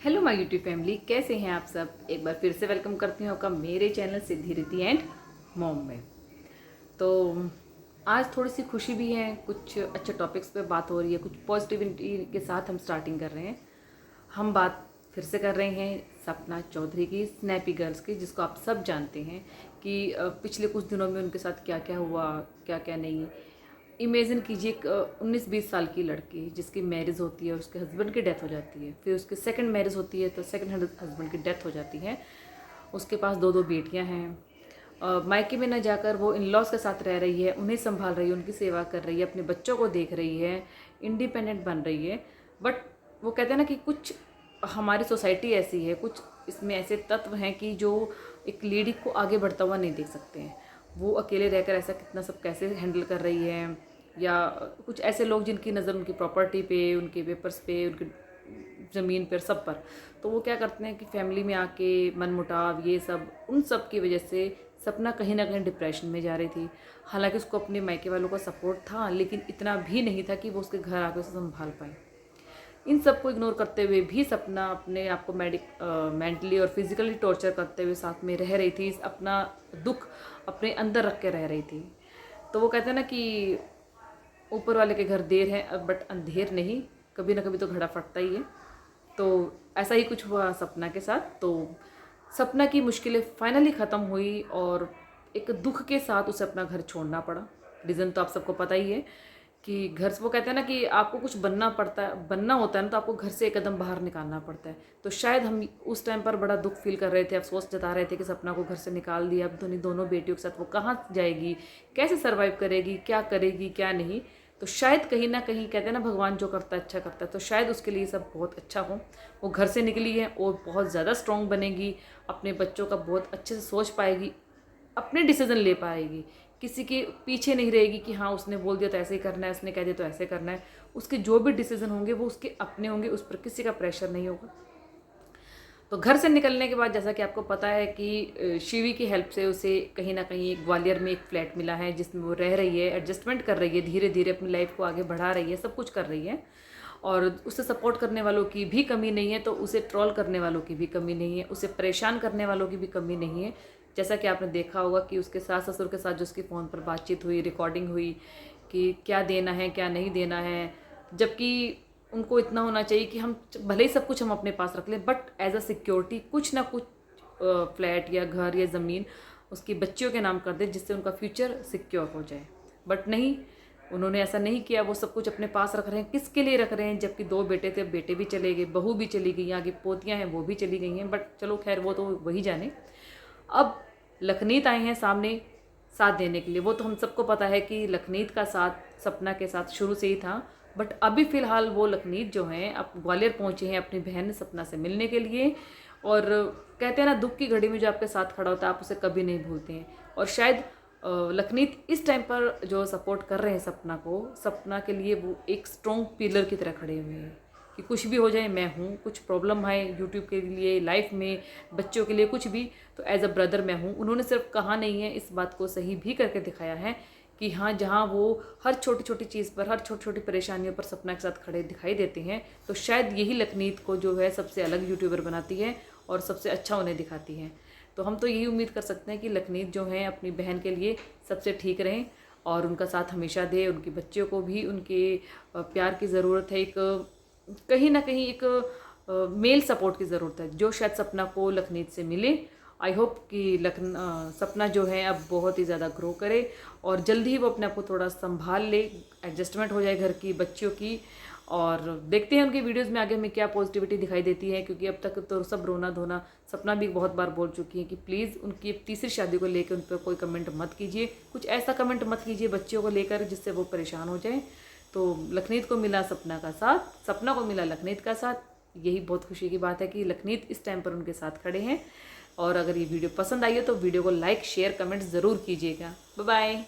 Hello my YouTube family, कैसे हैं आप सब। एक बार फिर से वेलकम करती हूँ आपका मेरे channel Siddhi Riddhi and mom में। तो आज थोड़ी सी खुशी भी है, कुछ अच्छे टॉपिक्स पे बात हो रही है, कुछ पॉजिटिविटी के साथ हम स्टार्टिंग कर रहे हैं। हम बात फिर से कर रहे हैं सपना चौधरी की, स्नैपी गर्ल्स की, जिसको आप सब जानते हैं कि पिछले कुछ दिनों में उनके साथ क्या क्या हुआ, क्या क्या नहीं। इमेजिन कीजिए एक 19-20 साल की लड़की जिसकी मैरिज होती है, उसके हस्बैंड की डेथ हो जाती है, फिर उसकी सेकंड मैरिज होती है तो सेकंड हस्बैंड की डेथ हो जाती है। उसके पास दो बेटियां हैं। मायके में न जाकर वो इन लॉज के साथ रह रही है, उन्हें संभाल रही है, उनकी सेवा कर रही है, अपने बच्चों को देख रही है, इंडिपेंडेंट बन रही है। बट वो कहते हैं ना कि कुछ हमारी सोसाइटी ऐसी है, कुछ इसमें ऐसे तत्व हैं कि जो एक लेडी को आगे बढ़ता हुआ नहीं देख सकते हैं। वो अकेले रहकर ऐसा कितना सब कैसे हैंडल कर रही है, या कुछ ऐसे लोग जिनकी नज़र उनकी प्रॉपर्टी पे, उनके पेपर्स पे, उनकी ज़मीन पर, सब पर। तो वो क्या करते हैं कि फैमिली में आके मनमुटाव, ये सब, उन सब की वजह से सपना कहीं ना कहीं डिप्रेशन में जा रही थी। हालांकि उसको अपने मायके वालों का सपोर्ट था, लेकिन इतना भी नहीं था कि वो उसके घर आके उसे संभाल पाए। इन सब को इग्नोर करते हुए भी सपना अपने आप को मेंटली और फिजिकली टॉर्चर करते हुए साथ में रह रही थी, अपना दुख अपने अंदर रख के रह रही थी। तो वो कहते हैं ना कि ऊपर वाले के घर देर है बट अंधेर नहीं, कभी ना कभी तो घड़ा फटता ही है। तो ऐसा ही कुछ हुआ सपना के साथ। तो सपना की मुश्किलें फाइनली ख़त्म हुई और एक दुख के साथ उसे अपना घर छोड़ना पड़ा। रीज़न तो आप सबको पता ही है कि घर से, वो कहते हैं ना कि आपको कुछ बनना होता है ना, तो आपको घर से एक कदम बाहर निकालना पड़ता है। तो शायद हम उस टाइम पर बड़ा दुख फील कर रहे थे, अफसोस जता रहे थे कि सपना को घर से निकाल दिया, अब दोनों बेटियों के साथ वो कहाँ जाएगी, कैसे सर्वाइव करेगी, क्या करेगी क्या नहीं। तो शायद कहीं ना कहीं कहते हैं ना, भगवान जो करता है अच्छा करता है, तो शायद उसके लिए सब बहुत अच्छा हो। वो घर से निकली है और बहुत ज़्यादा स्ट्रॉन्ग बनेगी, अपने बच्चों का बहुत अच्छे से सोच पाएगी, अपने डिसीजन ले पाएगी, किसी के पीछे नहीं रहेगी कि हाँ उसने बोल दिया तो ऐसे ही करना है, उसने कह दिया तो ऐसे करना है। उसके जो भी डिसीजन होंगे वो उसके अपने होंगे, उस पर किसी का प्रेशर नहीं होगा। तो घर से निकलने के बाद जैसा कि आपको पता है कि शिवी की हेल्प से उसे कहीं ना कहीं एक ग्वालियर में एक फ्लैट मिला है, जिसमें वो रह रही है, एडजस्टमेंट कर रही है, धीरे धीरे अपनी लाइफ को आगे बढ़ा रही है, सब कुछ कर रही है। और उसे सपोर्ट करने वालों की भी कमी नहीं है, तो उसे ट्रोल करने वालों की भी कमी नहीं है, उसे परेशान करने वालों की भी कमी नहीं है। जैसा कि आपने देखा होगा कि उसके सास ससुर के साथ जो उसकी फ़ोन पर बातचीत हुई, रिकॉर्डिंग हुई कि क्या देना है क्या नहीं देना है, जबकि उनको इतना होना चाहिए कि हम भले ही सब कुछ हम अपने पास रख लें, बट एज अ सिक्योरिटी कुछ ना कुछ फ्लैट या घर या ज़मीन उसकी बच्चियों के नाम कर दे, जिससे उनका फ्यूचर सिक्योर हो जाए। बट नहीं, उन्होंने ऐसा नहीं किया। वो सब कुछ अपने पास रख रहे हैं। किसके लिए रख रहे हैं, जबकि दो बेटे थे, बेटे भी चले गए, बहू भी चली गई, आगे पोतियां हैं वो भी चली गई हैं। बट चलो खैर, वो तो वही जाने। अब लखनीत आए हैं सामने साथ देने के लिए। वो तो हम सबको पता है कि लखनीत का साथ सपना के साथ शुरू से ही था। बट अभी फ़िलहाल वो लखनीत जो हैं अब ग्वालियर पहुंचे हैं अपनी बहन सपना से मिलने के लिए। और कहते हैं ना, दुख की घड़ी में जो आपके साथ खड़ा होता है आप उसे कभी नहीं भूलते हैं। और शायद लखनीत इस टाइम पर जो सपोर्ट कर रहे हैं सपना को, सपना के लिए वो एक स्ट्रॉन्ग पिलर की तरह खड़े हुए हैं कि कुछ भी हो जाए मैं हूँ, कुछ प्रॉब्लम है यूट्यूब के लिए, लाइफ में, बच्चों के लिए, कुछ भी, तो एज अ ब्रदर मैं हूँ। उन्होंने सिर्फ कहा नहीं है, इस बात को सही भी करके दिखाया है कि हाँ, जहाँ वो हर छोटी छोटी चीज़ पर, हर छोटी छोटी परेशानियों पर सपना के साथ खड़े दिखाई देते हैं। तो शायद यही लखनीत को जो है सबसे अलग यूट्यूबर बनाती है और सबसे अच्छा उन्हें दिखाती है। तो हम तो यही उम्मीद कर सकते हैं कि लखनीत जो हैं अपनी बहन के लिए सबसे ठीक रहें और उनका साथ हमेशा दे। उनकी बच्चियों को भी उनके प्यार की ज़रूरत है, एक कहीं ना कहीं एक मेल सपोर्ट की ज़रूरत है, जो शायद सपना को लखनीत से मिले। आई होप कि सपना जो है अब बहुत ही ज़्यादा ग्रो करे और जल्दी ही वो अपने आप को थोड़ा संभाल ले, एडजस्टमेंट हो जाए घर की, बच्चियों की। और देखते हैं उनकी वीडियोस में आगे हमें क्या पॉजिटिविटी दिखाई देती है, क्योंकि अब तक तो सब रोना धोना। सपना भी बहुत बार बोल चुकी है कि प्लीज़ उनकी तीसरी शादी को लेकर उन पर कोई कमेंट मत कीजिए, कुछ ऐसा कमेंट मत कीजिए बच्चियों को लेकर जिससे वो परेशान हो जाए। तो लखनीत को मिला सपना का साथ, सपना को मिला लखनीत का साथ। यही बहुत खुशी की बात है कि लखनीत इस टाइम पर उनके साथ खड़े हैं। और अगर ये वीडियो पसंद आई हो तो वीडियो को लाइक शेयर कमेंट ज़रूर कीजिएगा। Bye bye.